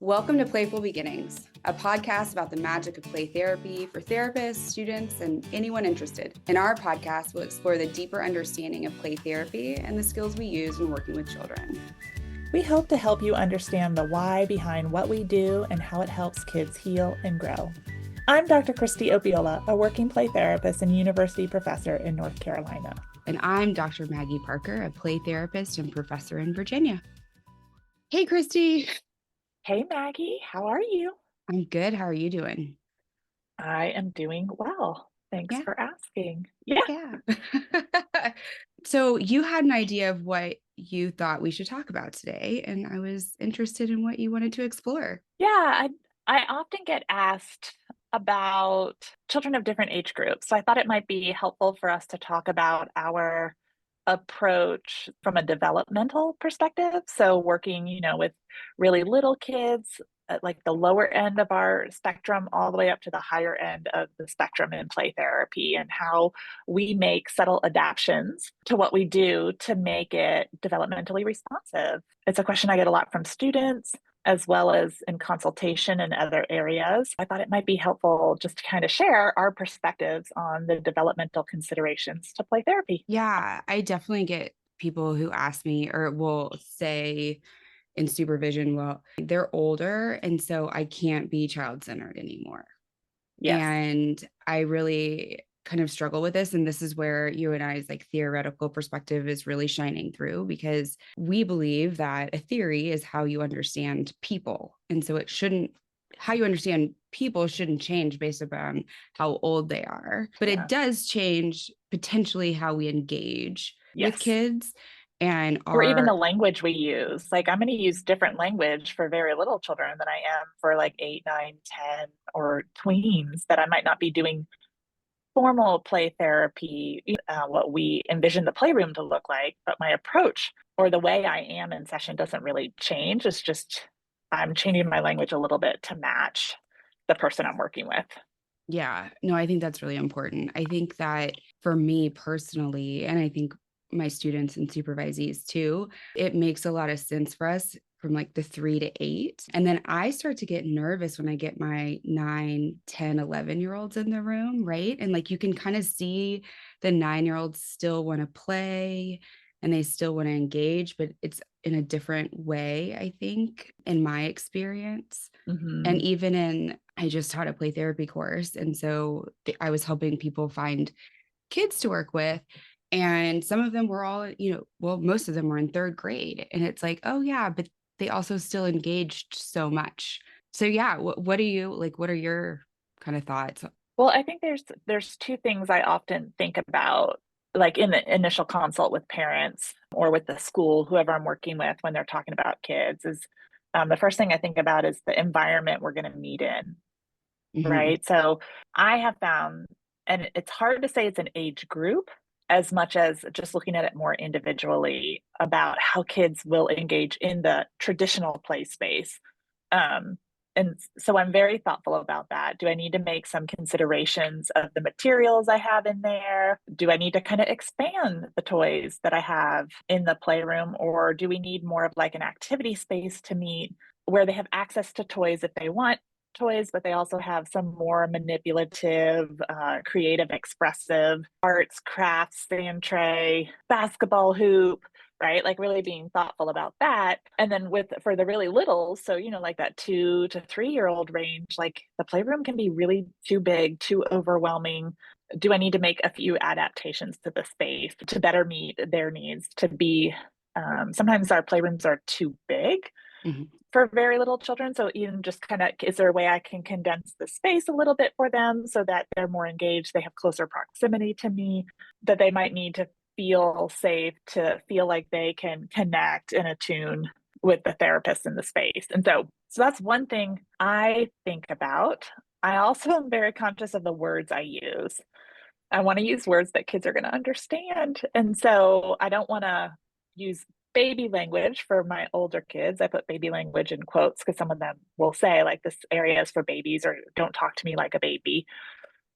Welcome to Playful Beginnings, a podcast about the magic of play therapy for therapists, students, and anyone interested. In our podcast, we'll explore the deeper understanding of play therapy and the skills we use when working with children. We hope to help you understand the why behind what we do and how it helps kids heal and grow. I'm Dr. Kristie Opiola, a working play therapist and university professor in North Carolina. And I'm Dr. Maggie Parker, a play therapist and professor in Virginia. Hey, Kristie. Hey, Maggie. How are you? I'm good. How are you doing? I am doing well. Thanks for asking. Yeah. So you had an idea of what you thought we should talk about today, and I was interested in what you wanted to explore. Yeah, I often get asked about children of different age groups. So I thought it might be helpful for us to talk about our approach from a developmental perspective. So working, with really little kids at like the lower end of our spectrum, all the way up to the higher end of the spectrum in play therapy, and how we make subtle adaptations to what we do to make it developmentally responsive. It's a question I get a lot from students, as well as in consultation in other areas. I thought it might be helpful just to kind of share our perspectives on the developmental considerations to play therapy. Yeah, I definitely get people who ask me or will say in supervision, well, they're older, and so I can't be child-centered anymore. Yes. And I really kind of struggle with this. And this is where you and I's like theoretical perspective is really shining through, because we believe that a theory is how you understand people. And so how you understand people shouldn't change based upon how old they are, but it does change potentially how we engage with kids. Or even the language we use. Like, I'm going to use different language for very little children than I am for like 8, 9, 10, or tweens, that I might not be doing formal play therapy, what we envision the playroom to look like, but my approach or the way I am in session doesn't really change. It's just I'm changing my language a little bit to match the person I'm working with. Yeah, no, I think that's really important. I think that for me personally, and I think my students and supervisees too, it makes a lot of sense for us from like the 3 to 8. And then I start to get nervous when I get my 9, 10, 11-year-olds in the room, right? And like you can kind of see the 9-year-olds still want to play and they still want to engage, but it's in a different way, I think, in my experience. Mm-hmm. And even I just taught a play therapy course. And so I was helping people find kids to work with. And some of them were all, most of them were in 3rd grade. And it's like, oh yeah, but they also still engaged so much. So yeah, what are your kind of thoughts? Well, I think there's 2 things I often think about, like in the initial consult with parents or with the school, whoever I'm working with, when they're talking about kids is the first thing I think about is the environment we're going to meet in, right? So I have found, and it's hard to say it's an age group as much as just looking at it more individually about how kids will engage in the traditional play space. And so I'm very thoughtful about that. Do I need to make some considerations of the materials I have in there? Do I need to kind of expand the toys that I have in the playroom? Or do we need more of like an activity space to meet where they have access to toys if they want toys, but they also have some more manipulative, creative, expressive arts, crafts, sand tray, basketball hoop, right? Like really being thoughtful about that. And then for the really little, so, like that 2 to 3-year-old range, like the playroom can be really too big, too overwhelming. Do I need to make a few adaptations to the space to better meet their needs to be, sometimes our playrooms are too big. Mm-hmm. For very little children. So even just kind of, is there a way I can condense the space a little bit for them so that they're more engaged, they have closer proximity to me, that they might need to feel safe, to feel like they can connect and attune with the therapist in the space. And so that's one thing I think about. I also am very conscious of the words I use. I want to use words that kids are going to understand. And so I don't want to use baby language for my older kids. I put baby language in quotes because some of them will say like this area is for babies, or don't talk to me like a baby.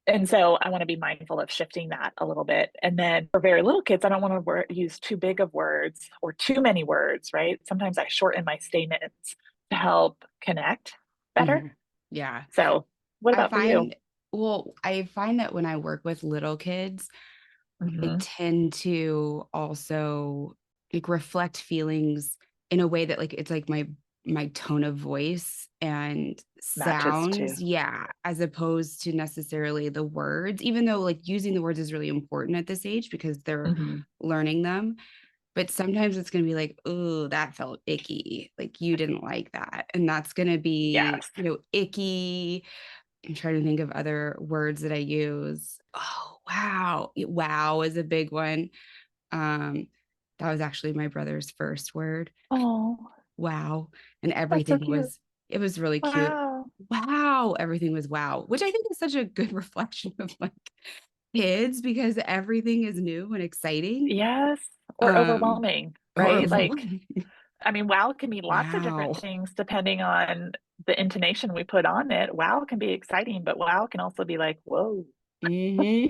And so I want to be mindful of shifting that a little bit. And then for very little kids, I don't want to use too big of words or too many words, right? Sometimes I shorten my statements to help connect better. Mhm. Yeah. So, what I about for you? find, well, I find that when I work with little kids, I Hmm. tend to also like reflect feelings in a way that like it's like my tone of voice and Matches too. sounds, yeah, as opposed to necessarily the words, even though like using the words is really important at this age because they're Hmm. learning them. But sometimes it's going to be like, oh, that felt icky. Like you didn't like that. And that's going to be, Yes. icky. I'm trying to think of other words that I use. Oh, wow. Wow is a big one. Um, that was actually my brother's first word. Oh, Wow. And that's so everything cute. was, it was really cute. Wow. Wow. Everything was wow, which I think is such a good reflection of like kids because everything is new and exciting. Yes. Or Um, overwhelming, or right? Like, I mean, wow can mean lots of different wow. things depending on the intonation we put on it. Wow can be exciting, but wow can also be like, whoa. Hmm.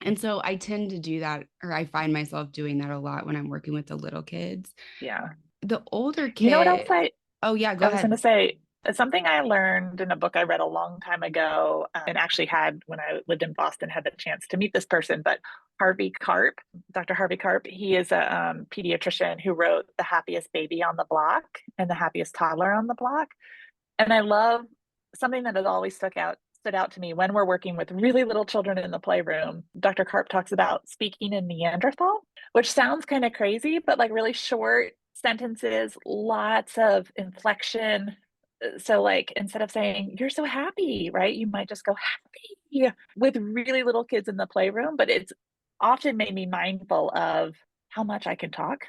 And so I tend to do that, or I find myself doing that a lot when I'm working with the little kids. Yeah. The older You know what else kids, oh, yeah, go I was going ahead. to say? Something I learned in a book I read a long time ago, and actually had when I lived in Boston, had the chance to meet this person, but Harvey Karp, Dr. Harvey Karp, he is a pediatrician who wrote The Happiest Baby on the Block and The Happiest Toddler on the Block. And I love something that has always stood out to me when we're working with really little children in the playroom. Dr. Karp talks about speaking in Neanderthal, which sounds kind of crazy, but like really short sentences, lots of inflection. So, like, instead of saying, you're so happy, right? You might just go happy with really little kids in the playroom. But it's often made me mindful of how much I can talk.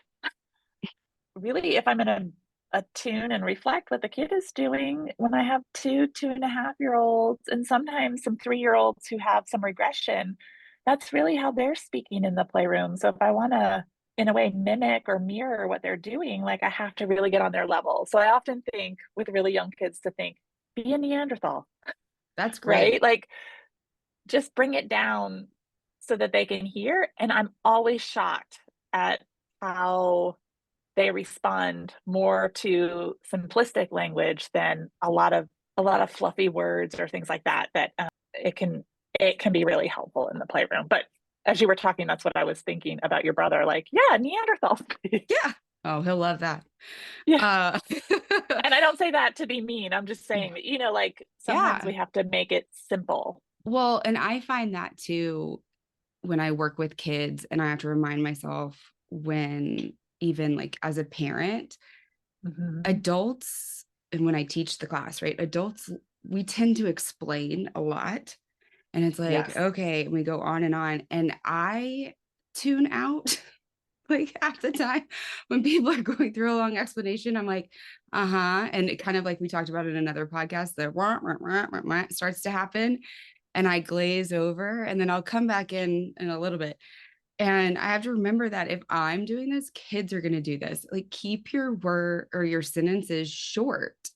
Really, if I'm in a tune and reflect what the kid is doing when I have 2.5 year olds, and sometimes some 3 year olds who have some regression, that's really how they're speaking in the playroom. So if I want to, in a way, mimic or mirror what they're doing, like I have to really get on their level. So I often think with really young kids to think, be a Neanderthal, That's right? great. Like just bring it down so that they can hear. And I'm always shocked at how they respond more to simplistic language than a lot of fluffy words or things like that it can it can be really helpful in the playroom. But as you were talking, that's what I was thinking about your brother, like, yeah, Neanderthal speak. Yeah. Oh, he'll love that. Yeah. Uh, And I don't say that to be mean. I'm just yeah. saying that, like sometimes Yeah. we have to make it simple. Well, and I find that too when I work with kids, and I have to remind myself when, even like as a parent, Hmm. adults, and when I teach the class, right? Adults, we tend to explain a lot. And it's like, Yes. okay, and we go on and on. And I tune out like half the time when people are going through a long explanation. I'm like, uh-huh. And it kind of like we talked about in another podcast, the wah, wah, wah, wah, wah, starts to happen. And I glaze over and then I'll come back in a little bit. And I have to remember that if I'm doing this, kids are going to do this. Like keep your word or your sentences short, which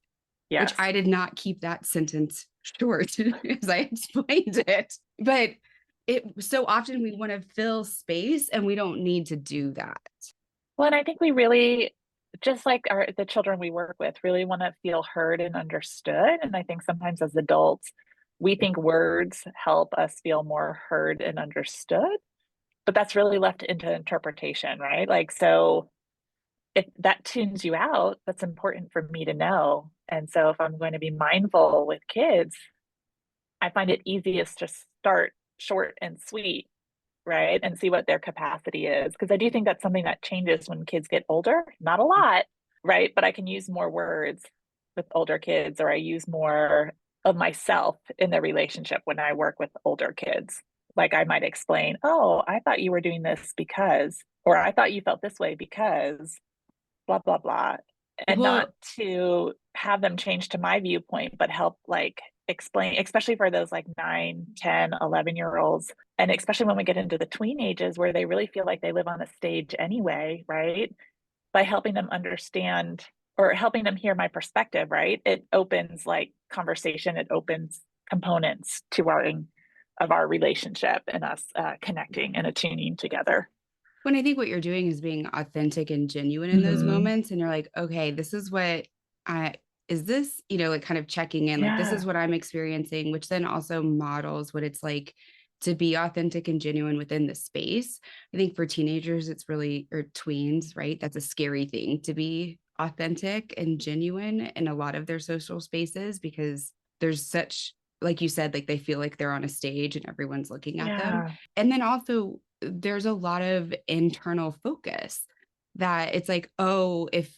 Yes. I did not keep that sentence short as I explained it. But it so often we want to fill space and we don't need to do that. Well, and I think we really, just like the children we work with, really want to feel heard and understood. And I think sometimes as adults, we think words help us feel more heard and understood, but that's really left into interpretation, right? Like, so if that tunes you out, that's important for me to know. And so if I'm going to be mindful with kids, I find it easiest to start short and sweet, right? And see what their capacity is. Because I do think that's something that changes when kids get older. Not a lot, right? But I can use more words with older kids, or I use more of myself in the relationship when I work with older kids. Like I might explain, oh, I thought you were doing this because, or I thought you felt this way because blah, blah, blah. And not Well, to have them change to my viewpoint, but help like explain, especially for those like 9, 10, 11 year olds. And especially when we get into the tween ages where they really feel like they live on a stage anyway, right? By helping them understand or helping them hear my perspective, right? It opens like conversation, it opens components to our relationship and us connecting and attuning together. when I think what you're doing is being authentic and genuine in those Mm-hmm. moments, and you're like, okay, this is what is this, like kind of checking in, like, this Yeah. is what I'm experiencing, which then also models what it's like to be authentic and genuine within the space. I think for teenagers, it's really, or tweens, right? That's a scary thing to be authentic and genuine in a lot of their social spaces because there's such, like you said, like they feel like they're on a stage and everyone's looking at them. Yeah. And then also, there's a lot of internal focus that it's like, oh, if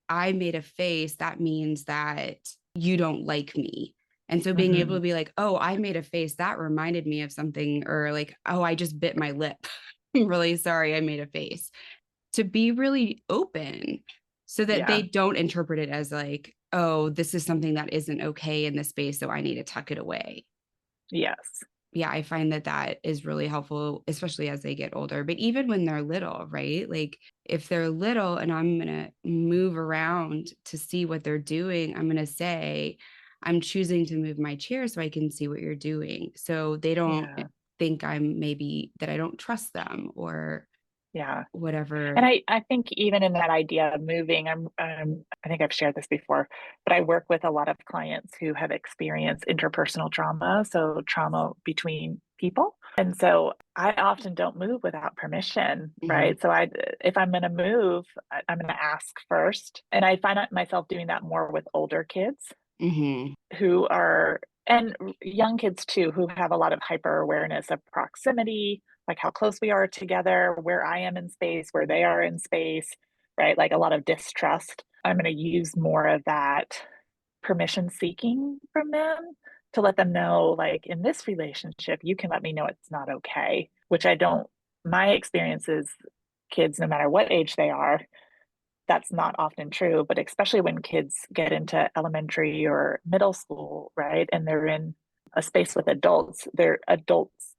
I made a face, that means that you don't like me. And so being able Hmm. to be like, oh, I made a face that reminded me of something, or like, oh, I just bit my lip. I'm really sorry I made a face. To be really open so that they Yeah. don't interpret it as like, oh, this is something that isn't okay in this space. So I need to tuck it away. Yes. Yeah, I find that that is really helpful, especially as they get older. But even when they're little, right? Like if they're little and I'm going to move around to see what they're doing, I'm going to say, I'm choosing to move my chair so I can see what you're doing. So they don't Yeah. think I'm maybe that I don't trust them or Yeah. And whatever. I think even in that idea of moving, I think I've shared this before, but I work with a lot of clients who have experienced interpersonal trauma, so trauma between people. And so I often don't move without permission, Mhm, right? So if I'm going to move, I'm going to ask first. And I find myself doing that more with older kids mhm, who are, and young kids too, who have a lot of hyper awareness of proximity, like how close we are together, where I am in space, where they are in space, right? Like a lot of distrust. I'm going to use more of that permission seeking from them to let them know, like, in this relationship, you can let me know it's not okay, which I don't, my experience is kids, no matter what age they are, that's not often true, but especially when kids get into elementary or middle school, right? And they're in a space with adults, their adults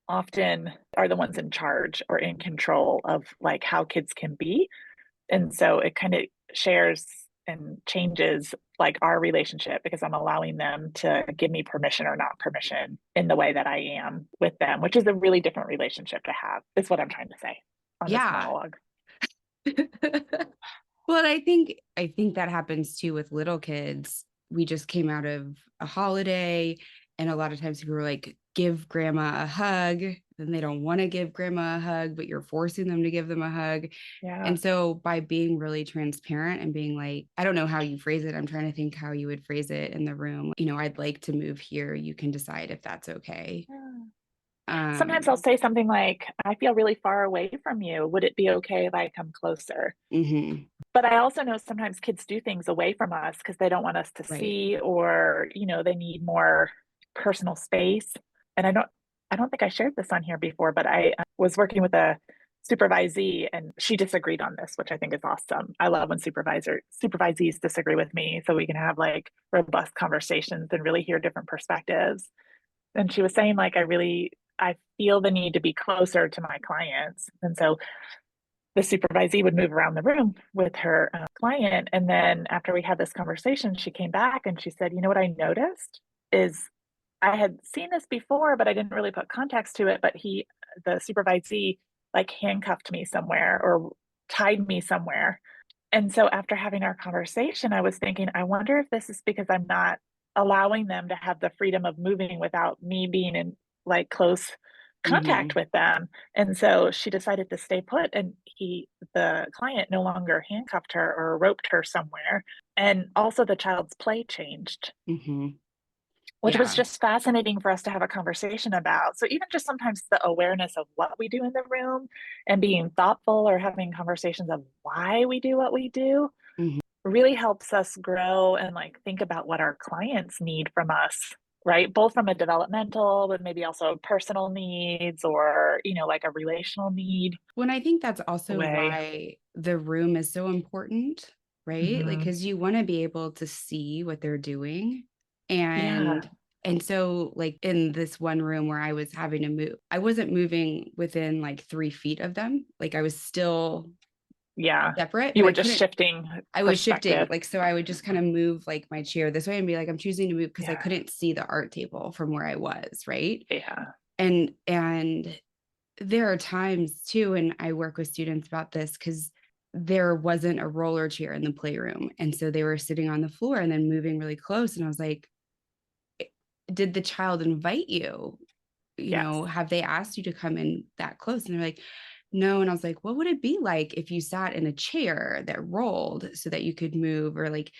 often are the ones in charge or in control of like how kids can be. And so it kind of shares and changes like our relationship because I'm allowing them to give me permission or not permission in the way that I am with them, which is a really different relationship to have, is what I'm trying to say on this yeah. monologue. Well, I think that happens too with little kids. We just came out of a holiday, and a lot of times people are like, give grandma a hug. Then they don't want to give grandma a hug, but you're forcing them to give them a hug. Yeah. And so by being really transparent and being like, I don't know how you phrase it. I'm trying to think how you would phrase it in the room. I'd like to move here. You can decide if that's okay. Yeah. Sometimes I'll Um, say something like, I feel really far away from you. Would it be okay if I come closer? mhm, But I also know sometimes kids do things away from us because they don't want us to right. see, or, they need more personal space. And I don't think I shared this on here before, but I was working with a supervisee and she disagreed on this, which I think is awesome. I love when supervisees disagree with me so we can have like robust conversations and really hear different perspectives. And she was saying like I feel the need to be closer to my clients. And so the supervisee would move around the room with her client. And then after we had this conversation, she came back and she said, you know what I noticed is I had seen this before, but I didn't really put context to it. But the supervisee, like handcuffed me somewhere or tied me somewhere. And so after having our conversation, I was thinking, I wonder if this is because I'm not allowing them to have the freedom of moving without me being in like close contact Mhm, with them. And so she decided to stay put and the client no longer handcuffed her or roped her somewhere. And also the child's play changed, mhm. which was Yeah. just fascinating for us to have a conversation about. So even just sometimes the awareness of what we do in the room and being thoughtful or having conversations of why we do what we do Mhm. really helps us grow and like think about what our clients need from us, right? Both from a developmental, but maybe also personal needs or, like a relational need When I think that's also way. why the room is so important, right? Like, Hmm. because you want to be able to see what they're doing. Yeah. And so like in this one room where I was having to move, I wasn't moving within like 3 feet of them. Like I was still Yeah. separate, You but were I just couldn't, shifting I was shifting. perspective. Like, so I would just kind of move like my chair this way and be like, I'm choosing to move because I Yeah. couldn't see the art table from where I was. Right. Yeah. And there are times too, and I work with students about this because there wasn't a roller chair in the playroom. And so they were sitting on the floor and then moving really close. And I was like, did the child invite you? Yes. Have they asked you to come in that close? And they're like, no. And I was like, what would it be like if you sat in a chair that rolled so that you could move, or like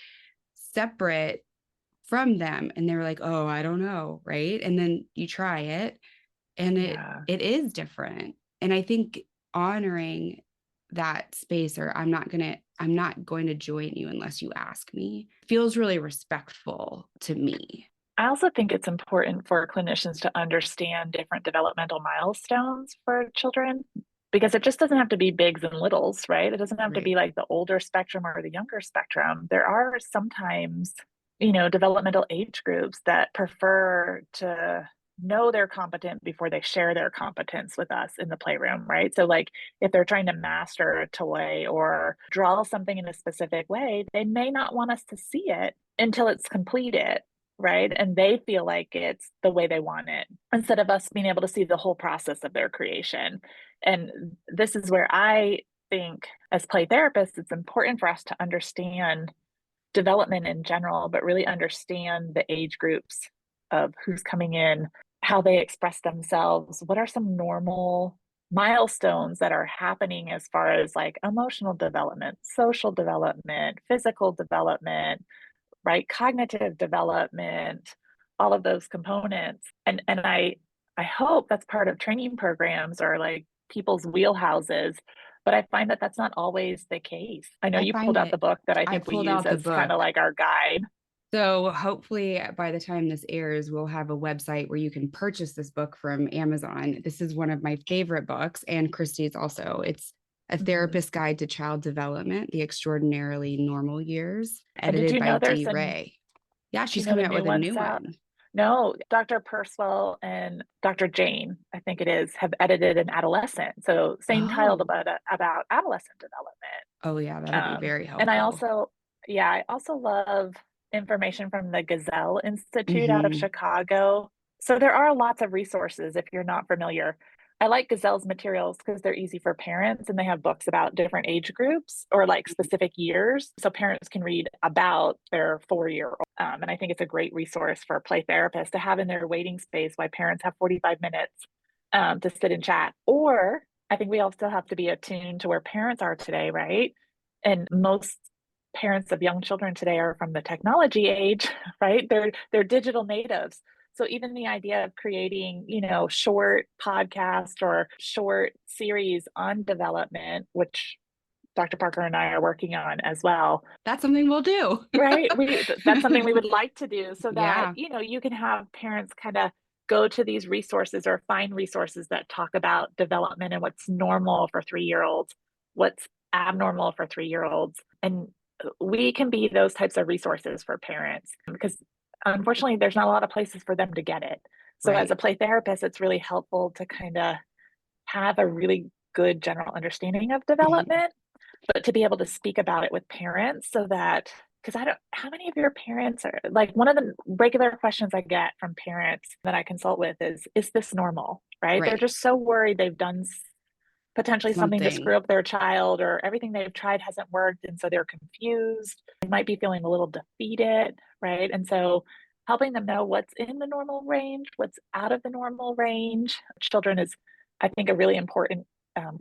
separate from them? And they were like, oh, I don't know. Right. And then you try it, and Yeah. it is different. And I think honoring that space, or I'm not going to join you unless you ask me, feels really respectful to me. I also think it's important for clinicians to understand different developmental milestones for children, because it just doesn't have to be bigs and littles, right? It doesn't have to Right. be like the older spectrum or the younger spectrum. There are sometimes, developmental age groups that prefer to know they're competent before they share their competence with us in the playroom, right? So, like, if they're trying to master a toy or draw something in a specific way, they may not want us to see it until it's completed, right? And they feel like it's the way they want it, instead of us being able to see the whole process of their creation. And this is where I think, as play therapists, it's important for us to understand development in general, but really understand the age groups of who's coming in, how they express themselves, what are some normal milestones that are happening as far as like emotional development, social development, physical development, right? Cognitive development, all of those components. And I hope that's part of training programs or like people's wheelhouses, but I find that that's not always the case. I know I you find pulled out the it. book that I I think we pulled use out the as kind book. of like our guide. So hopefully by the time this airs, we'll have a website where you can purchase this book from Amazon. This is one of my favorite books, and Kristie's also. It's A Mhm. Therapist's Guide to Child Development, The Extraordinarily Normal Years, And did edited you by know there's Dee a Ray. Yeah, do you she's know the coming out new with a new one's out? one. No, Dr. Purswell and Dr. Jane, I think it is, have edited an adolescent. So same title, Oh, but about adolescent development. oh yeah, that'll be very And helpful. I also love information from the Gazelle Institute out of Hmm. Chicago. So there are lots of resources if you're not familiar. I like Gazelle's materials because they're easy for parents and they have books about different age groups or like specific years. So parents can read about their 4 year old. And I think it's a great resource for play therapists to have in their waiting space while parents have 45 minutes to sit and chat. Or I think we also have to be attuned to where parents are today, right? And most parents of young children today are from the technology age, right? They're digital natives. So even the idea of creating, short podcast or short series on development, which Dr. Parker and I are working on as well, That's something we'll do. right? That's something we would like to do so that, Yeah, you can have parents kind of go to these resources or find resources that talk about development and what's normal for 3 year olds, what's abnormal for 3 year olds. And we can be those types of resources for parents because unfortunately, there's not a lot of places for them to get it. So, as right. a play therapist, it's really helpful to kind of have a really good general understanding of Mhm. development, but to be able to speak about it with parents so that, because I don't, how many of your parents are like, one of the regular questions I get from parents that I consult with is this normal? Right? They're Right. just so worried they've done potentially something to screw Something. up their child or everything they've tried hasn't worked. And so they're confused. They might be feeling a little defeated. Right. And so helping them know what's in the normal range, what's out of the normal range. Children is, I think, a really important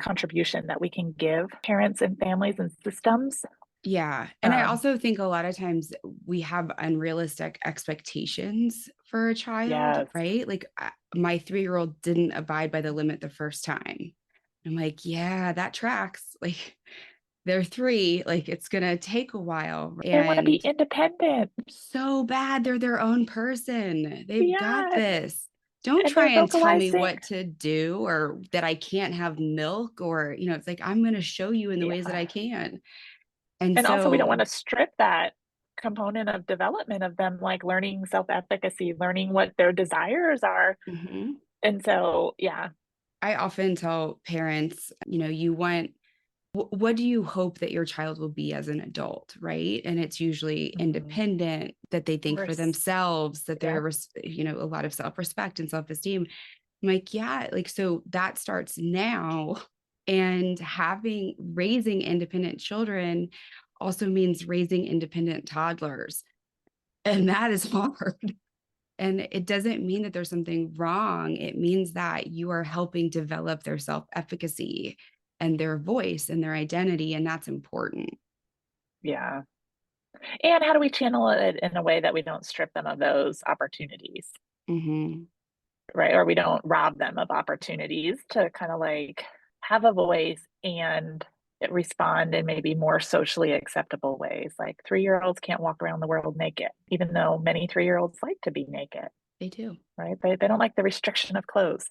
contribution that we can give parents and families and systems. Yeah. And I Um, also think a lot of times we have unrealistic expectations for a child, yes. right? Like my 3-year-old didn't abide by the limit the first time. I'm like, yeah, that tracks. Like they're 3, like it's going to take a while. They want to be And independent. so bad. They're their own person. They've got Yes. this. Don't And try they're and tell me vocalizing. what to do, or that I can't have milk, or, it's like, I'm going to show you in the ways that Yeah. I can. And And also, we don't want so, to strip that component of development of them, like learning self-efficacy, learning what their desires are. mhm. And so, yeah. I often tell parents, you want, what do you hope that your child will be as an adult, right? And it's usually Mhm. independent, that they think for Worse. themselves, that Yeah. they're, a lot of self respect and self esteem. I'm like, yeah, like, so that starts now. And raising independent children also means raising independent toddlers. And that is hard. And it doesn't mean that there's something wrong. It means that you are helping develop their self-efficacy and their voice and their identity. And that's important. Yeah. And how do we channel it in a way that we don't strip them of those opportunities, Mm-hmm. right? Or we don't rob them of opportunities to kind of like have a voice and respond in maybe more socially acceptable ways. Like 3-year-olds can't walk around the world naked, even though many 3-year-olds like to be naked, They do. right? They don't like the restriction of clothes.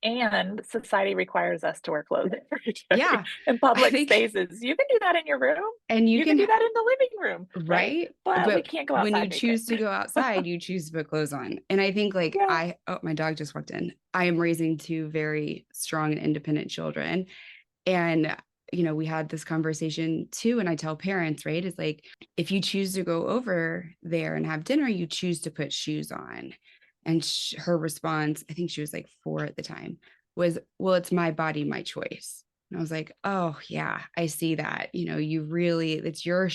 And society requires us to wear clothes every day Yeah. in I public think, spaces. You can do that in your room. and you You can can, do that in the living room, right? right? But we But can't go when you outside naked. choose to go outside, you choose to put clothes on. And I think like Yeah. oh, my dog just walked in. I am raising two very strong and independent children. And, we had this conversation too. And I tell parents, right, it's like, if you choose to go over there and have dinner, you choose to put shoes on. And her response, I think she was like 4 at the time, was, well, it's my body, my choice. And I was like, oh yeah, I see that. You really, it's your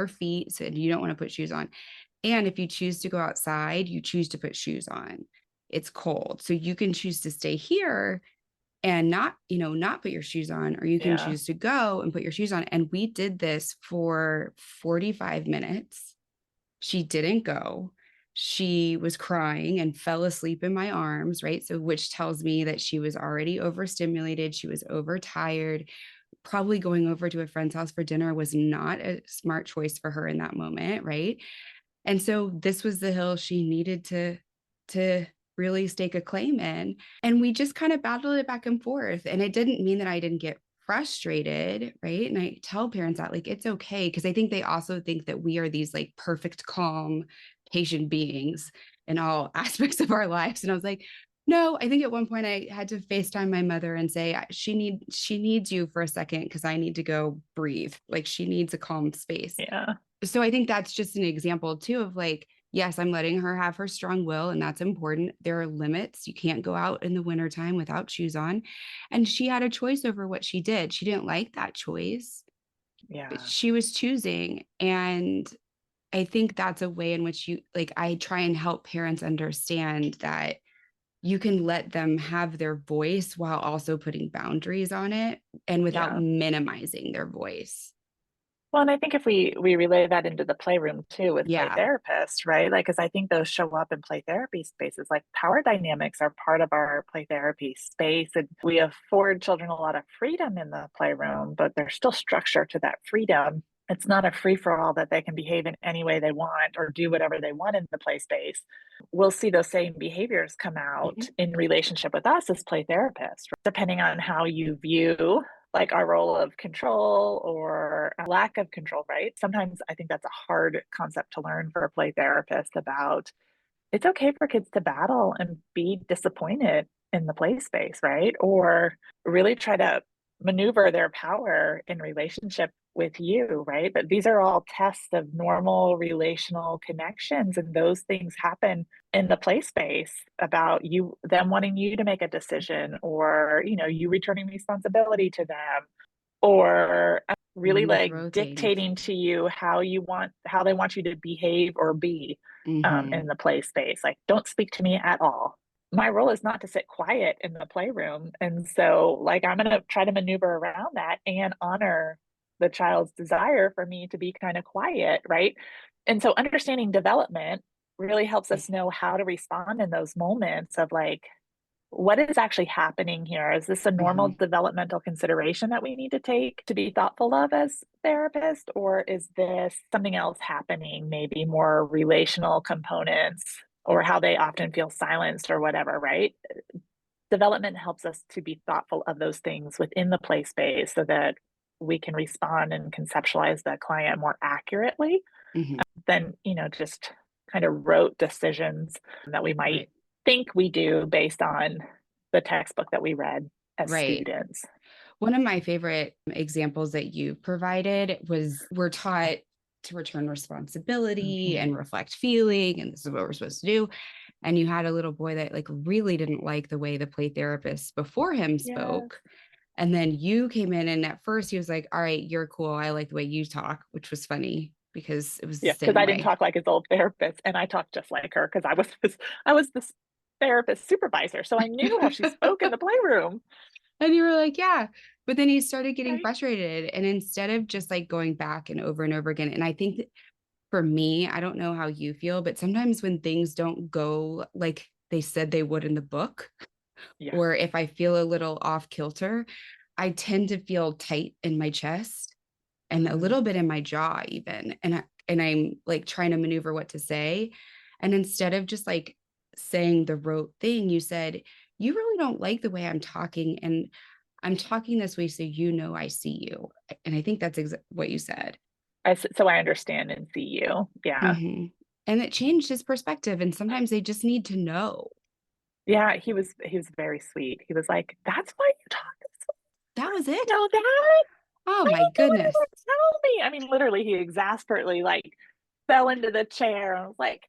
feet, so you don't want to put shoes on. And if you choose to go outside, you choose to put shoes on. It's cold. So you can choose to stay here and not put your shoes on, or you can Yeah. choose to go and put your shoes on. And we did this for 45 minutes. She didn't go. She was crying and fell asleep in my arms, right? So, which tells me that she was already overstimulated. She was overtired. Probably going over to a friend's house for dinner was not a smart choice for her in that moment, right? And so this was the hill she needed to really stake a claim in. And we just kind of battled it back and forth. And it didn't mean that I didn't get frustrated, right? And I tell parents that like it's okay, because I think they also think that we are these like perfect, calm, patient beings in all aspects of our lives. And I was like, no, I think at one point I had to FaceTime my mother and say she needs you for a second because I need to go breathe. Like she needs a calm space. Yeah. So I think that's just an example too of like, yes, I'm letting her have her strong will, and that's important. There are limits. You can't go out in the wintertime without shoes on. And she had a choice over what she did. She didn't like that choice, but Yeah. she was choosing. And I think that's a way in which I try and help parents understand that you can let them have their voice while also putting boundaries on it and without Yeah. minimizing their voice. Well, and I think if we relay that into the playroom too with play Yeah. therapists, right? Like, because I think those show up in play therapy spaces. Like power dynamics are part of our play therapy space, and we afford children a lot of freedom in the playroom, but there's still structure to that freedom. It's not a free for all that they can behave in any way they want or do whatever they want in the play space. We'll see those same behaviors come out Mhm. in relationship with us as play therapists, depending on how you view like our role of control or a lack of control, right? Sometimes I think that's a hard concept to learn for a play therapist about it's okay for kids to battle and be disappointed in the play space, right? Or really try to maneuver their power in relationship with you, right? But these are all tests of normal relational connections, and those things happen in the play space about you, them wanting you to make a decision, or, you returning responsibility to them, or really Rooms like rotate. dictating to you how they want you to behave or be in Mhm. the play space. Like, don't speak to me at all. My role is not to sit quiet in the playroom. And so, like, I'm going to try to maneuver around that and honor the child's desire for me to be kind of quiet. Right. And so, understanding development really helps us know how to respond in those moments of like, what is actually happening here? Is this a normal Mhm. developmental consideration that we need to take to be thoughtful of as therapists? Or is this something else happening, maybe more relational components or how they often feel silenced or whatever, right? Development helps us to be thoughtful of those things within the play space so that we can respond and conceptualize the client more accurately Mhm. than, just kind of rote decisions that we might Right. think we do based on the textbook that we read as Right. students. One of my favorite examples that you provided was we're taught to return responsibility Mhm. and reflect feeling, and this is what we're supposed to do. And you had a little boy that like really didn't like the way the play therapist before him Yes. spoke. And then you came in, and at first he was like, all right, you're cool. I like the way you talk, which was funny because it was the Yeah, because same I didn't way. talk like his old therapist, and I talked just like her because I was this therapist supervisor, so I knew how she spoke in the playroom. And you were like, yeah. But then he started getting Right? frustrated. And instead of just like going back and over again, and I think that for me, I don't know how you feel, but sometimes when things don't go like they said they would in the book, Yeah. or if I feel a little off kilter, I tend to feel tight in my chest and a Mhm. little bit in my jaw even. And I'm like trying to maneuver what to say. And instead of just like saying the rote thing, you said, you really don't like the way I'm talking. And I'm talking this way so you know I see you. And I think that's what you said. So I understand and see you. Yeah. Hmm. And it changed his perspective. And sometimes they just need to know. Yeah, he was very sweet. He was like, "That's why you talk this way? That was You it. know that? Oh Why my didn't you goodness. ever tell me?" I mean, literally, he exasperately like fell into the chair and was like,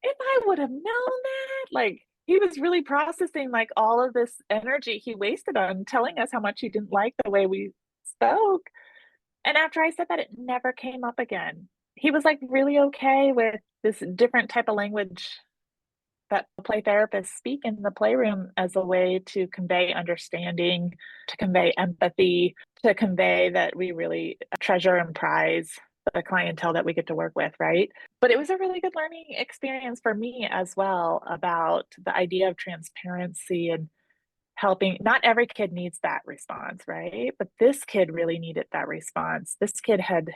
"If I would have known that," like he was really processing like all of this energy he wasted on telling us how much he didn't like the way we spoke. And after I said that, it never came up again. He was like really okay with this different type of language that play therapists speak in the playroom as a way to convey understanding, to convey empathy, to convey that we really treasure and prize the clientele that we get to work with, right? But it was a really good learning experience for me as well about the idea of transparency and helping. Not every kid needs that response, right? But this kid really needed that response. This kid had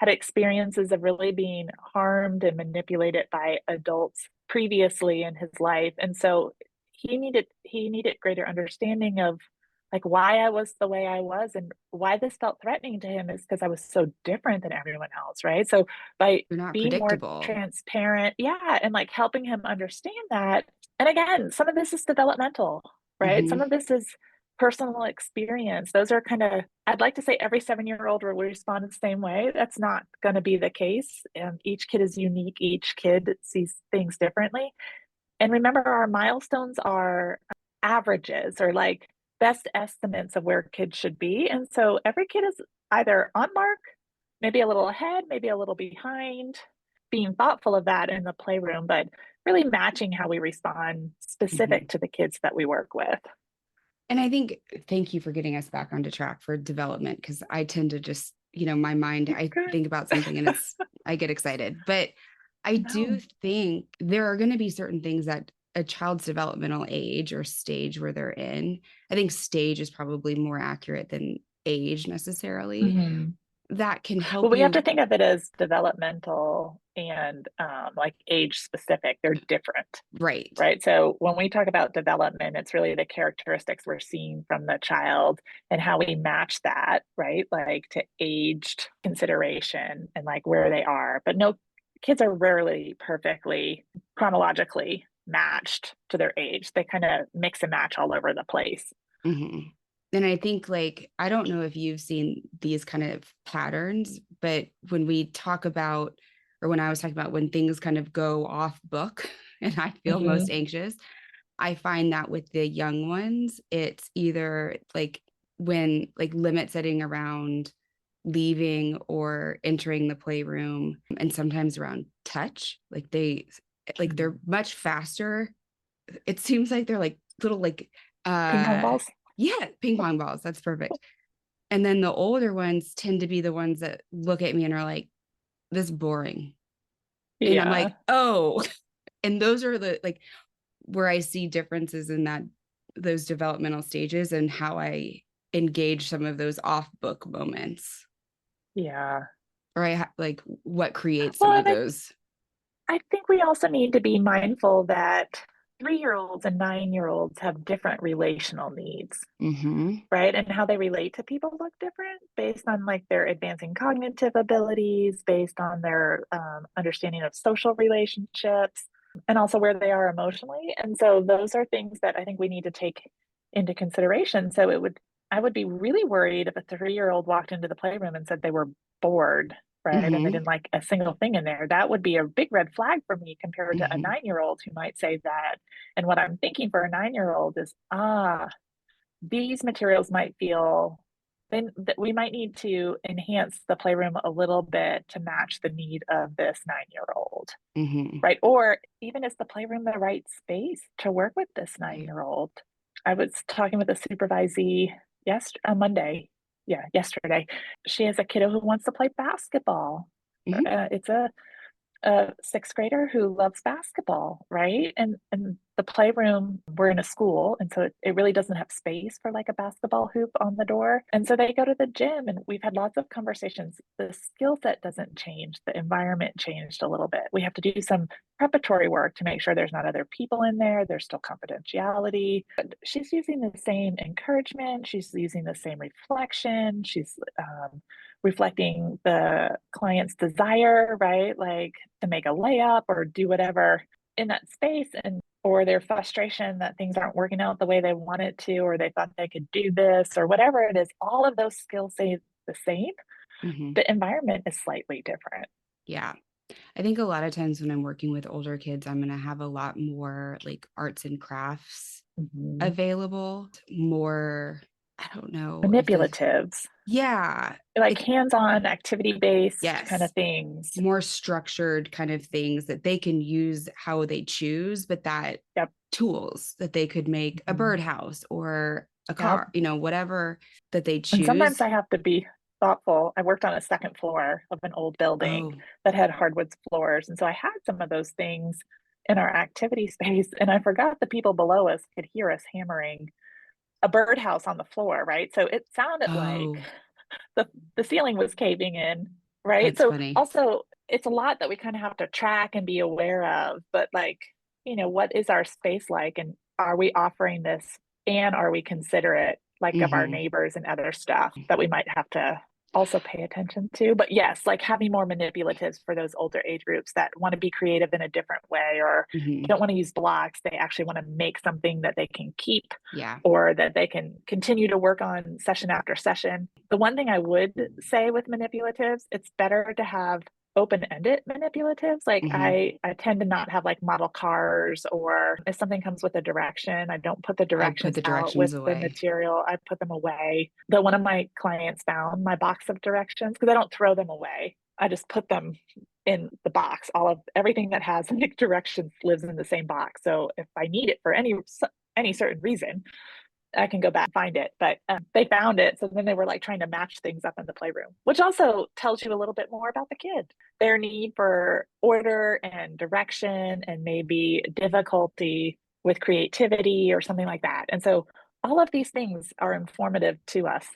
experiences of really being harmed and manipulated by adults previously in his life, and so he needed greater understanding of like why I was the way I was and why this felt threatening to him is because I was so different than everyone else, right? So by You're not being more predictable. transparent, yeah, and like helping him understand that. And again, some of this is developmental, right? Some Hmm. of this is personal experience. Those are kind of, I'd like to say every 7 year old will respond the same way. That's not going to be the case. And each kid is unique. Each kid sees things differently. And remember, our milestones are averages or like best estimates of where kids should be. And so every kid is either on mark, maybe a little ahead, maybe a little behind, being thoughtful of that in the playroom, but really matching how we respond Hmm. specific to the kids that we work with. And I think, thank you for getting us back onto track for development, because I tend to just, my mind, I Good. think about something and I get excited. But I do No. think there are going to be certain things that a child's developmental age or stage where they're in, I think stage is probably more accurate than age necessarily, Mhm. that can Well, help we have to you. think of it as developmental and like age specific. They're different, Right. right? So when we talk about development, it's really the characteristics we're seeing from the child and how we match that, right? Like to aged consideration and like where they are. But no, kids are rarely perfectly chronologically matched to their age. They kind of mix and match all over the place. Hmm. And I think, like, I don't know if you've seen these kind of patterns, but when we talk about, or when I was talking about when things kind of go off book and I feel most Hmm. anxious, I find that with the young ones, it's either like when like limit setting around leaving or entering the playroom, and sometimes around touch, like they're much faster. It seems like they're like little like Ping pong uh balls. yeah, ping pong balls. That's perfect. And then the older ones tend to be the ones that look at me and are like, this is boring. And I'm Yeah. like, oh. And those are the like where I see differences in that those developmental stages and how I engage some of those off book moments, Yeah. or like what creates Well, some of and those. I think we also need to be mindful that 3 year olds and 9 year olds have different relational needs, Hmm. right? And how they relate to people look different based on like their advancing cognitive abilities, based on their understanding of social relationships, and also where they are emotionally. And so those are things that I think we need to take into consideration. So I would be really worried if a 3 year old walked into the playroom and said they were bored, right? And they Hmm. didn't like a single thing in there. That would be a big red flag for me compared to a Hmm. 9 year old who might say that. And what I'm thinking for a 9 year old is, ah, these materials might feel then that we might need to enhance the playroom a little bit to match the need of this 9-year-old, Hmm. right? Or even is the playroom the right space to work with this Right. 9-year-old? I was talking with a supervisee on Monday. Yeah, yesterday. She has a kiddo who wants to play basketball. Hmm. It's a sixth grader who loves basketball, right? And the playroom, we're in a school, and so it really doesn't have space for like a basketball hoop on the door. And so they go to the gym, and we've had lots of conversations. The skill set doesn't change, the environment changed a little bit. We have to do some preparatory work to make sure there's not other people in there. There's still confidentiality. But she's using the same encouragement. She's using the same reflection. She's reflecting the client's desire, right? Like to make a layup or do whatever in that space, and or their frustration that things aren't working out the way they wanted to, or they thought they could do this, or whatever it is, all of those skills stay the same. Hmm. The environment is slightly different. Yeah. I think a lot of times when I'm working with older kids, I'm going to have a lot more like arts and crafts Mhm. available, more, I don't know if the, Manipulatives, yeah, like it, hands-on activity-based kind yes, of things. more structured kind of things that they can use how they choose, but that Yep. tools that they could make a Mhm. birdhouse or a Yep. car, whatever that they And sometimes choose. I have to be thoughtful. I worked on a second floor of an old building Oh, that had hardwood floors. And so I had some of those things in our activity space. And I forgot the people below us could hear us hammering a birdhouse on the floor, right? So it sounded like oh, the, the ceiling was caving in, right? that's So funny. also, it's a lot that we kind of have to track and be aware of. But like, what is our space like? And are we offering this? And are we considerate like of our Hmm. neighbors and other stuff that we might have to also pay attention to? But yes, like having more manipulatives for those older age groups that want to be creative in a different way, or Hmm. don't want to use blocks. They actually want to make something that they can keep Yeah. or that they can continue to work on session after session. The one thing I would say with manipulatives, it's better to have open-ended manipulatives. Like Hmm. I tend to not have like model cars, or if something comes with a direction, I don't put the I put directions the out directions with the away. material. I put them away. Though one of my clients found my box of directions because I don't throw them away. I just put them in the box. All of everything that has like directions lives in the same box. So if I need it for any certain reason, I can go back and find it. But they found it. So then they were like trying to match things up in the playroom, which also tells you a little bit more about the kid, their need for order and direction, and maybe difficulty with creativity or something like that. And so all of these things are informative to us,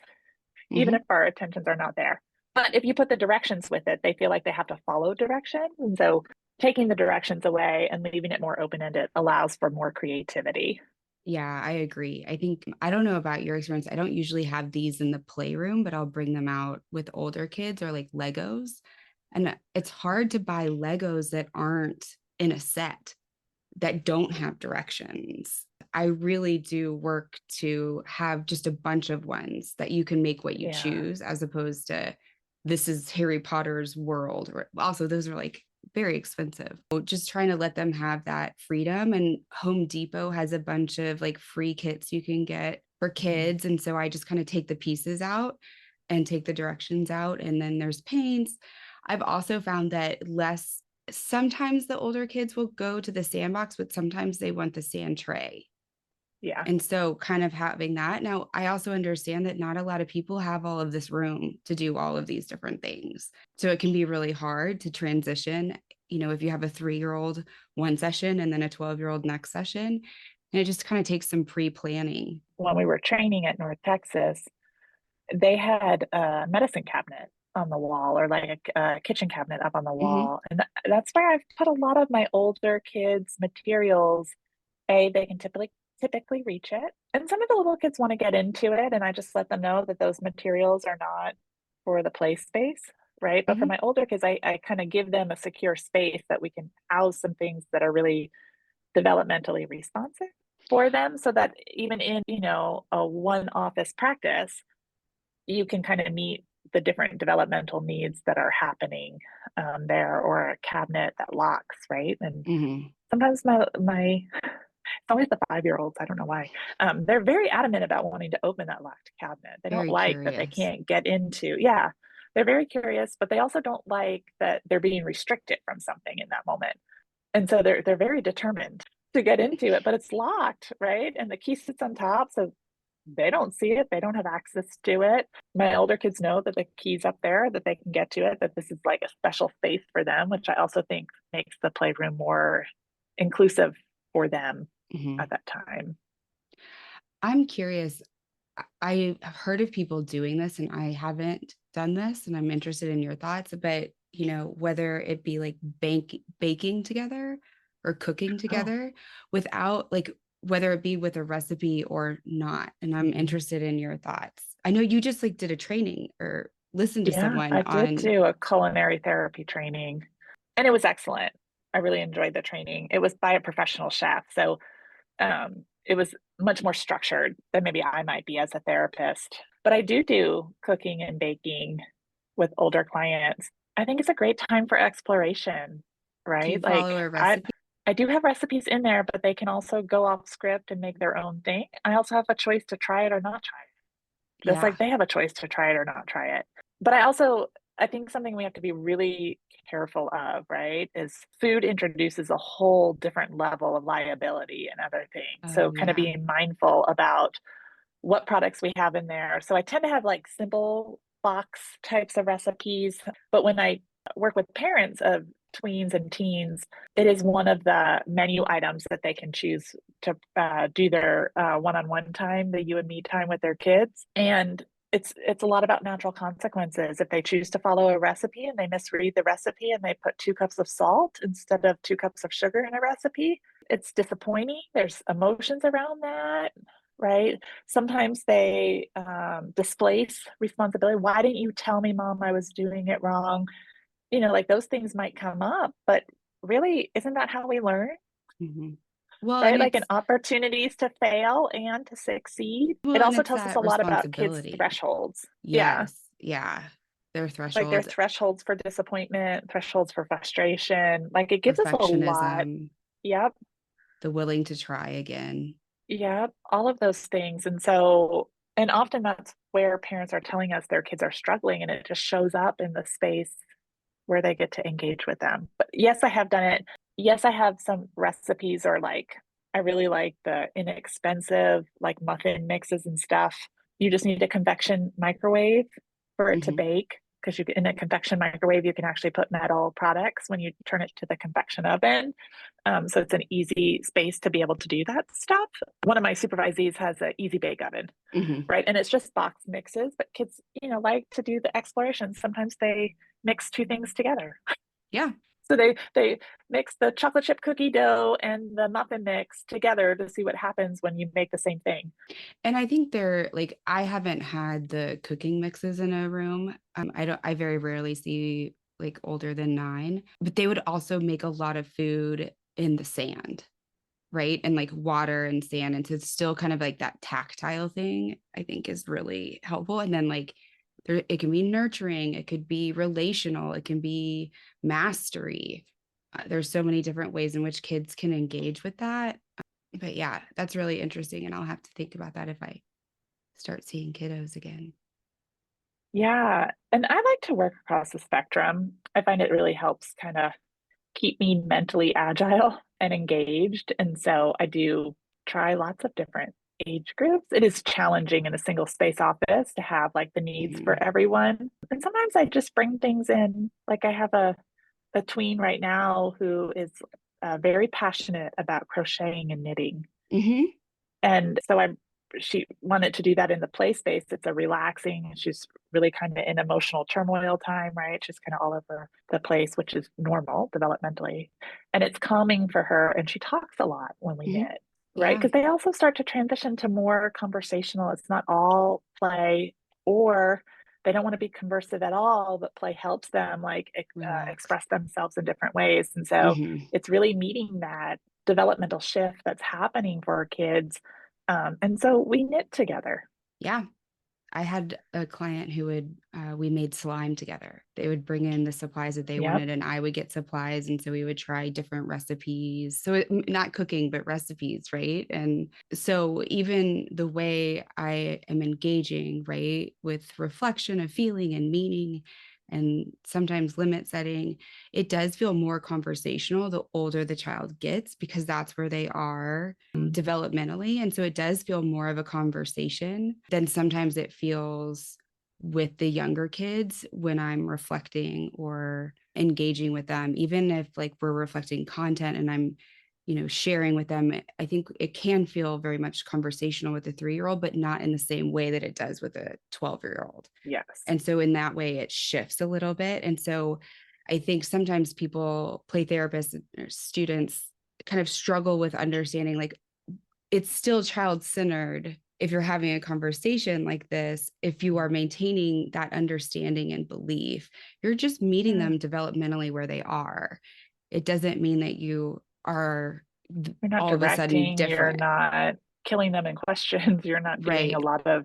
even if Hmm. our attentions are not there. But if you put the directions with it, they feel like they have to follow directions. And so taking the directions away and leaving it more open ended allows for more creativity. Yeah, I agree. I think, I don't know about your experience. I don't usually have these in the playroom, but I'll bring them out with older kids or like Legos. And it's hard to buy Legos that aren't in a set, that don't have directions. I really do work to have just a bunch of ones that you can make what you Yeah. choose, as opposed to this is Harry Potter's world. Also, those are like very expensive. So just trying to let them have that freedom. And Home Depot has a bunch of like free kits you can get for Mhm. kids. And so I just kind of take the pieces out and take the directions out. And then there's paints. I've also found that less sometimes the older kids will go to the sandbox, but sometimes they want the sand tray. Yeah. And so, kind of having that. Now, I also understand that not a lot of people have all of this room to do all of these different things. So, it can be really hard to transition. If you have a 3-year-old one session and then a 12-year-old next session, and it just kind of takes some pre planning. When we were training at North Texas, they had a medicine cabinet on the wall, or like a kitchen cabinet up on the Hmm. wall. And that's where I've put a lot of my older kids' materials. They can typically reach it. And some of the little kids want to get into it, and I just let them know that those materials are not for the play space, right? But for Hmm. my older kids, I kind of give them a secure space that we can house some things that are really developmentally responsive for them, so that even in, a one office practice, you can kind of meet the different developmental needs that are happening there, or a cabinet that locks, right? And Hmm. sometimes my always the 5-year-olds. I don't know why. They're very adamant about wanting to open that locked cabinet. They don't Very like that they curious. can't get into. Yeah, they're very curious, but they also don't like that they're being restricted from something in that moment. And so they're very determined to get into it, but it's locked, right? And the key sits on top, so they don't see it. They don't have access to it. My older kids know that the key's up there, that they can get to it, that this is like a special space for them, which I also think makes the playroom more inclusive for them Mhm. at that time. I'm curious. I have heard of people doing this and I haven't done this and I'm interested in your thoughts, but whether it be like baking together or cooking Oh, together without like whether it be with a recipe or not. And I'm mhm. interested in your thoughts. I know you just like did a training or listened to Yeah, someone I did on. do a culinary therapy training, and it was excellent. I really enjoyed the training. It was by a professional chef, so it was much more structured than maybe I might be as a therapist. But I do cooking and baking with older clients. I think it's a great time for exploration, Do you right? follow Like a I recipe? I do have recipes in there, but they can also go off script and make their own thing. I also have a choice to try it or not try it. Just Yeah. like they have a choice to try it or not try it. But I think something we have to be really careful of, right, is food introduces a whole different level of liability and other things. Oh So kind of yeah. being mindful about what products we have in there. So I tend to have like simple box types of recipes, but when I work with parents of tweens and teens, it is one of the menu items that they can choose to do their one-on-one time, the you and me time with their kids. And it's a lot about natural consequences. If they choose to follow a recipe and they misread the recipe and they put 2 cups of salt instead of 2 cups of sugar in a recipe, it's disappointing. There's emotions around that, right? Sometimes they displace responsibility. Why didn't you tell me, mom, I was doing it wrong? Like those things might come up, but really, isn't that how we learn? Mhm. Well, and Right? Like an it's opportunities to fail and to succeed. well, It and also it's tells us that a lot about kids' responsibility. thresholds. Yeah. Yes. Yeah. Their Like their thresholds, thresholds for disappointment, thresholds for frustration. Like it gives us a lot. perfectionism, Yep. the willing to try again. Yep. All of those things. And often that's where parents are telling us their kids are struggling, and it just shows up in the space where they get to engage with them. But yes, I have done it. Yes, I have some recipes, or like I really like the inexpensive like muffin mixes and stuff. You just need a convection microwave for it to Mhm. bake, because you can, in a convection microwave you can actually put metal products when you turn it to the convection oven. So it's an easy space to be able to do that stuff. One of my supervisees has an easy bake oven, Mhm. right? And it's just box mixes, but kids, like to do the exploration. Sometimes they mix two things together. Yeah. So they mix the chocolate chip cookie dough and the muffin mix together to see what happens when you make the same thing. And I think they're like, I haven't had the cooking mixes in a room. I very rarely see like older than 9, but they would also make a lot of food in the sand, right? And like water and sand. And so it's still kind of like that tactile thing, I think is really helpful. And then like it can be nurturing, it could be relational, it can be mastery. There's so many different ways in which kids can engage with that. But yeah, that's really interesting. And I'll have to think about that if I start seeing kiddos again. Yeah. And I like to work across the spectrum. I find it really helps kind of keep me mentally agile and engaged. And so I do try lots of different age groups. It is challenging in a single space office to have like the needs Mhm. for everyone. And sometimes I just bring things in. Like I have a tween right now who is very passionate about crocheting and knitting. Mhm. And so she wanted to do that in the play space. It's a relaxing, she's really kind of in emotional turmoil time, right? She's kind of all over the place, which is normal developmentally. And it's calming for her. And she talks a lot when we Mhm. knit, right? Yeah. Because they also start to transition to more conversational. It's not all play, or they don't want to be conversive at all, but play helps them like Relax. express themselves in different ways. And so Mhm. it's really meeting that developmental shift that's happening for our kids, and so we knit together. Yeah. I had a client who would, we made slime together. They would bring in the supplies that they Yep. wanted, and I would get supplies. And so we would try different recipes. So, not cooking, but recipes, right? And so, even the way I am engaging, right, with reflection of feeling and meaning, and sometimes limit setting, it does feel more conversational the older the child gets, because that's where they are developmentally. And so it does feel more of a conversation than sometimes it feels with the younger kids when I'm reflecting or engaging with them, even if like we're reflecting content and I'm, sharing with them. I think it can feel very much conversational with a 3-year-old, but not in the same way that it does with a 12-year-old. Yes. And so in that way, it shifts a little bit. And so I think sometimes people, play therapists or students, kind of struggle with understanding like it's still child centered if you're having a conversation like this. If you are maintaining that understanding and belief, you're just meeting Yeah. them developmentally where they are. It doesn't mean that you are You're not all of a sudden directing, you're different. not killing them in questions, you're not doing a Right. lot of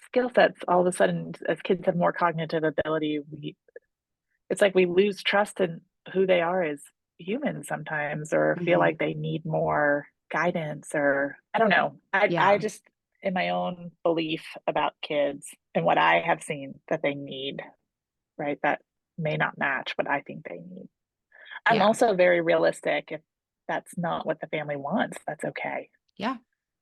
skill sets. All of a sudden, as kids have more cognitive ability, it's like we lose trust in who they are as humans sometimes, or feel Hmm. like they need more guidance, or I don't know. I Yeah. just, in my own belief about kids and what I have seen that they need, right, that may not match what I think they need. I'm Yeah. also very realistic. If that's not what the family wants, that's okay, Yeah.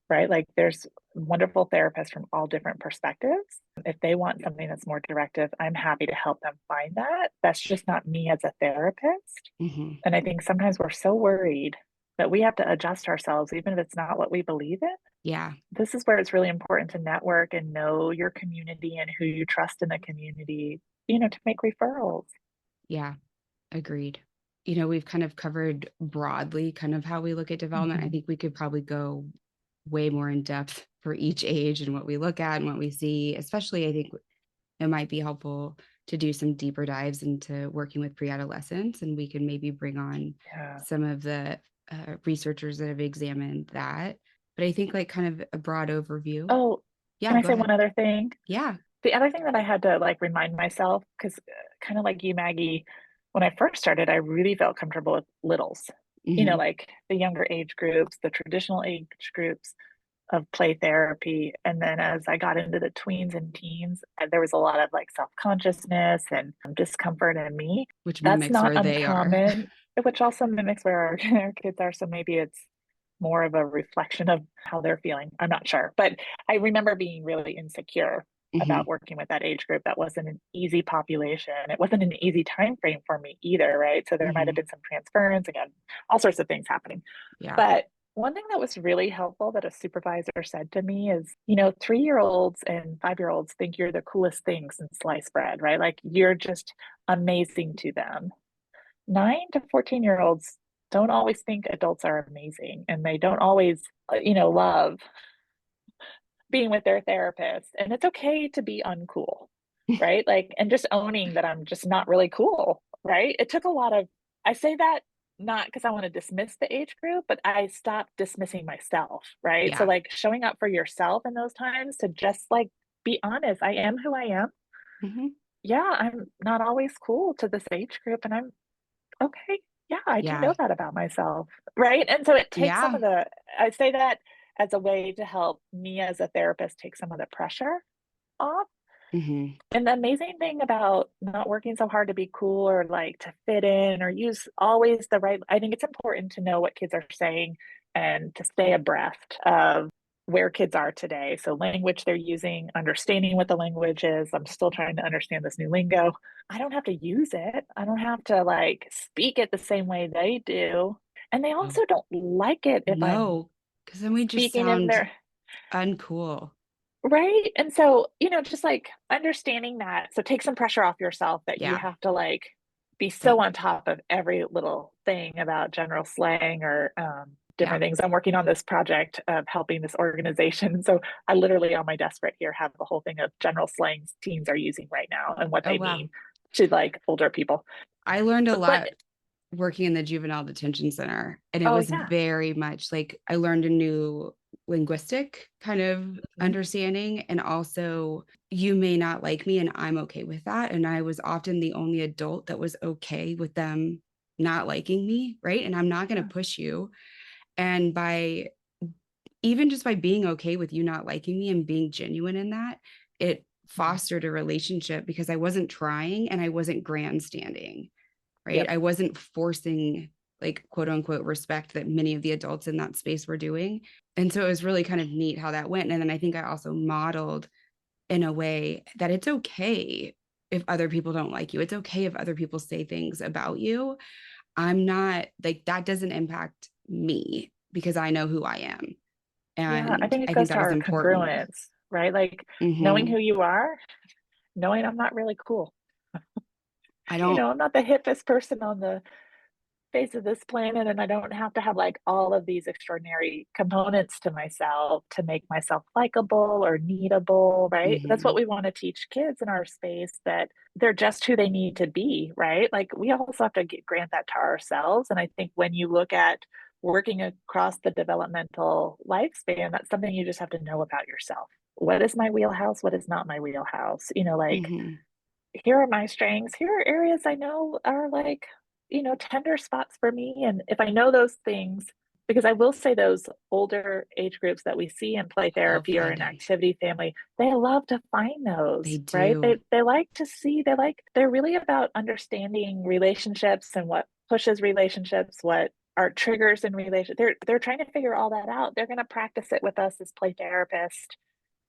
right? Like there's wonderful therapists from all different perspectives. If they want something that's more directive, I'm happy to help them find that. That's just not me as a therapist. Hmm. And I think sometimes we're so worried that we have to adjust ourselves, even if it's not what we believe in. Yeah. This is where it's really important to network and know your community and who you trust in the community, to make referrals. Yeah. Agreed. We've kind of covered broadly kind of how we look at development. I Mhm. think we could probably go way more in depth for each age and what we look at and what we see. Especially, I think it might be helpful to do some deeper dives into working with pre-adolescents, and we can maybe bring on Yeah. some of the researchers that have examined that. But I think like kind of a broad overview. Oh, can Yeah, I go say ahead. one other thing? Yeah. The other thing that I had to like remind myself, because kind of like you, Maggie, when I first started, I really felt comfortable with littles, Hmm. like the younger age groups, the traditional age groups of play therapy. And then as I got into the tweens and teens, there was a lot of like self consciousness and discomfort in me. Which That's mimics not where they are. uncommon, which also mimics where our kids are. So maybe it's more of a reflection of how they're feeling. I'm not sure. But I remember being really insecure about Hmm. working with that age group. That wasn't an easy population. It wasn't an easy time frame for me either, right? So there might have Hmm. been some transference, again, all sorts of things happening. Yeah. But one thing that was really helpful that a supervisor said to me is, 3-year-olds and 5-year-olds think you're the coolest thing since sliced bread, right? Like you're just amazing to them. 9 to 14-year-olds don't always think adults are amazing, and they don't always, love being with their therapist. And it's okay to be uncool, right? Like, and just owning that I'm just not really cool, right? It took a lot of, I say that not because I want to dismiss the age group, but I stopped dismissing myself, right? So, Yeah. like, showing up for yourself in those times to just like be honest, I am who I am. Hmm. Yeah, I'm not always cool to this age group, and I'm okay. Yeah, I do Yeah. know that about myself, right? And so it takes some Yeah. of the, I say that as a way to help me as a therapist take some of the pressure off. Hmm. And the amazing thing about not working so hard to be cool or like to fit in or use always the right, I think it's important to know what kids are saying and to stay abreast of where kids are today. So, language they're using, understanding what the language is. I'm still trying to understand this new lingo. I don't have to use it, I don't have to like speak it the same way they do. And they Oh, also don't like it if I'm no, because then we just speaking in sound their uncool. right? And so, just like understanding that. So take some pressure off yourself that you Yeah. have to like be That, so on top of every little thing about general slang or yeah. different things. I'm working on this project of helping this organization. So I literally on my desk right here have the whole thing of general slangs teens are using right now and what Oh, they wow. mean to like older people. I learned a But lot working in the juvenile detention center. And it oh was yeah. very much like I learned a new linguistic kind of Mhm. understanding. And also, you may not like me, and I'm okay with that. And I was often the only adult that was okay with them not liking me. Right. And I'm not going Yeah. to push you. And by even just by being okay with you not liking me and being genuine in that, it Mhm. fostered a relationship because I wasn't trying and I wasn't grandstanding, right? Yep. I wasn't forcing like quote unquote respect that many of the adults in that space were doing. And so it was really kind of neat how that went. And then I think I also modeled in a way that it's okay if other people don't like you. It's okay if other people say things about you. I'm not like that doesn't impact me because I know who I am. Yeah, I And think it I think goes to that was our important. congruence, right? Like knowing Mm-hmm. who you are, knowing I'm not really cool. I don't, I'm not the hippest person on the face of this planet, and I don't have to have like all of these extraordinary components to myself to make myself likable or needable, right? That's what mm-hmm, we want to teach kids in our space, that they're just who they need to be, right? Like we also have to grant that to ourselves. And I think when you look at working across the developmental lifespan, that's something you just have to know about yourself. What is my wheelhouse? What is not my wheelhouse? Like mm-hmm, here are my strengths. Here are areas I know are like, tender spots for me. And if I know those things, because I will say those older age groups that we see in play love therapy or in finding. activity family, they love to find They those, right? do. They like to see, they're really about understanding relationships and what pushes relationships, what are triggers in relation. They're trying to figure all that out. They're going to practice it with us as play therapists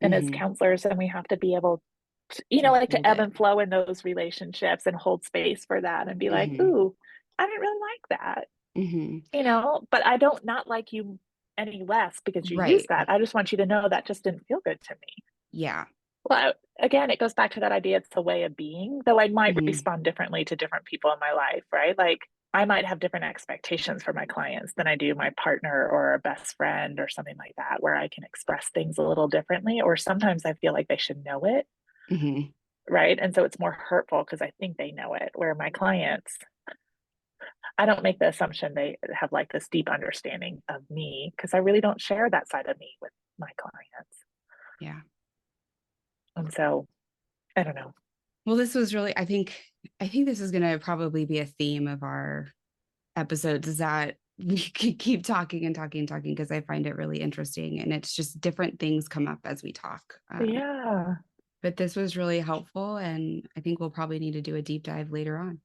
and as Mm-hmm. counselors, and we have to be able to, To like to hold ebb it. and flow in those relationships and hold space for that and be like, Mm-hmm. ooh, I didn't really like that, Mm-hmm. but I don't not like you any less because you use Right. that. I just want you to know that just didn't feel good to me. Yeah. Well, again, it goes back to that idea it's a way of being, though I might Mm-hmm. respond differently to different people in my life, right? Like I might have different expectations for my clients than I do my partner or a best friend or something like that, where I can express things a little differently. Or sometimes I feel like they should know it, Mm-hmm. right? And so it's more hurtful because I think they know it. Where my clients, I don't make the assumption they have like this deep understanding of me because I really don't share that side of me with my clients. Yeah. And so I don't know. Well, this was really, I think this is gonna probably be a theme of our episodes is that we could keep talking and talking and talking because I find it really interesting and it's just different things come up as we talk. Yeah. But this was really helpful and I think we'll probably need to do a deep dive later on.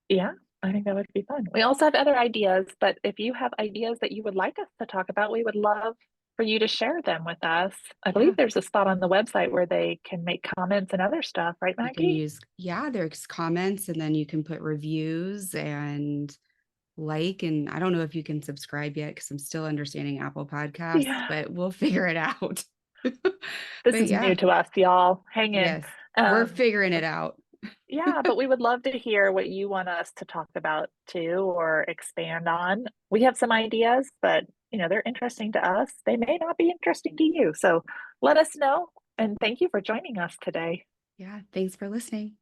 Yeah. I think that would be fun. We also have other ideas, but if you have ideas that you would like us to talk about, we would love for you to share them with us. I believe Yeah. there's a spot on the website where they can make comments and other stuff, right, You can Maggie? use, yeah, there's comments and then you can put reviews and like, and I don't know if you can subscribe yet because I'm still understanding Apple Podcasts, Yeah. but we'll figure it out. This But is new yeah, to us, y'all. Hang in. yes, we're Um, figuring it out. Yeah, but we would love to hear what you want us to talk about too or expand on. We have some ideas, but they're interesting to us. They may not be interesting to you. So let us know. And thank you for joining us today. Yeah, thanks for listening.